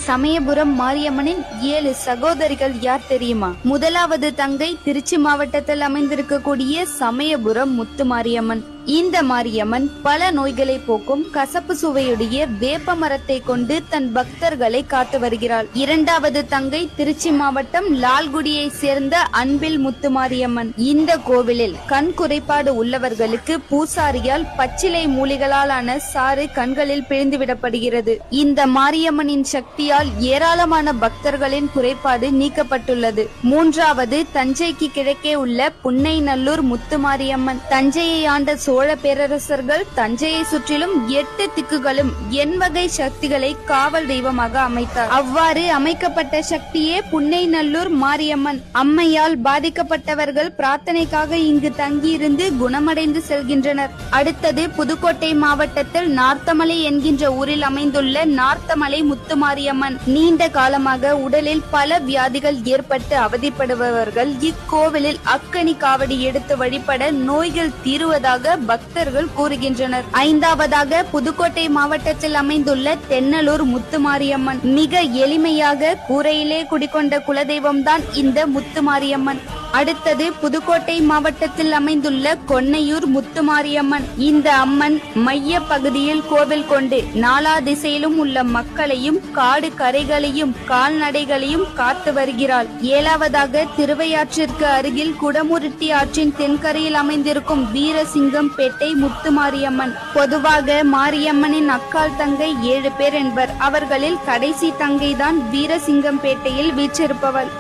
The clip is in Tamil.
சமயபுரம் மாரியம்மனின் 7 சகோதரிகள் யார் தெரியுமா? முதலாவது தங்கை திருச்சி மாவட்டத்தில் அமைந்திருக்கக்கூடிய சமயபுரம் முத்து மாரியம்மன். இந்த மாரியம்மன் பல நோய்களை போக்கும் கசப்பு சுவையுடைய வேப்ப மரத்தை கொண்டு தன் பக்தர்களை காத்து வருகிறாள். இரண்டாவது தங்கை திருச்சி மாவட்டம் லால்குடியை சேர்ந்த அன்பில் முத்து மாரியம்மன். இந்த கோவிலில் கண் குறைபாடு உள்ளவர்களுக்கு பூசாரியால் பச்சிலை மூலிகளால் ஆன சாறு கண்களில் பிழிந்துவிடப்படுகிறது. இந்த மாரியம்மனின் சக்தியால் ஏராளமான பக்தர்களின் குறைபாடு நீக்கப்பட்டுள்ளது. மூன்றாவது தஞ்சைக்கு கிழக்கே உள்ள புன்னைநல்லூர் முத்து மாரியம்மன். தஞ்சையை ஆண்ட சோழ பேரரசர்கள் தஞ்சையை சுற்றிலும் 8 திக்குகளும் எண்வகை சக்திகளை காவல் தெய்வமாக அமைத்தார். அவ்வாறு அமைக்கப்பட்ட சக்தியே புன்னைநல்லூர் மாரியம்மன். அம்மையால் பாதிக்கப்பட்டவர்கள் பிரார்த்தனைக்காக இங்கு தங்கியிருந்து குணமடைந்து செல்கின்றனர். அடுத்தது புதுக்கோட்டை மாவட்டத்தில் நார்த்தமலை என்கின்ற ஊரில் அமைந்துள்ள நார்த்தமலை முத்து மாரியம்மன். நீண்ட காலமாக உடலில் பல வியாதிகள் ஏற்பட்டு அவதிப்படுபவர்கள் இக்கோவிலில் அக்கனி காவடி எடுத்து வழிபட நோய்கள் தீருவதாக பக்தர்கள் கூறுகின்றனர். ஐந்தாவதாக புதுக்கோட்டை மாவட்டத்தில் அமைந்துள்ள தென்னலூர் முத்து மாரியம்மன். மிக எளிமையாக கூரையிலே குடிக்கொண்ட குலதெய்வம் தான் இந்த முத்து மாரியம்மன். அடுத்தது புதுக்கோட்டை மாவட்டத்தில் அமைந்துள்ள கொன்னையூர் முத்து மாரியம்மன். இந்த அம்மன் மைய பகுதியில் கோவில் கொண்டு நாலா திசையிலும் உள்ள மக்களையும் காடு கரைகளையும் கால்நடைகளையும் காத்து வருகிறாள். ஏழாவதாக திருவையாற்றிற்கு அருகில் குடமுருட்டி ஆற்றின் தென்கரையில் அமைந்திருக்கும் வீரசிங்கம் பேட்டை முத்து மாரியம்மன். பொதுவாக மாரியம்மனின் அக்கால் தங்கை 7 பேர் என்பர். அவர்களில் கடைசி தங்கைதான் வீரசிங்கம் பேட்டையில் வீற்றிருப்பவள்.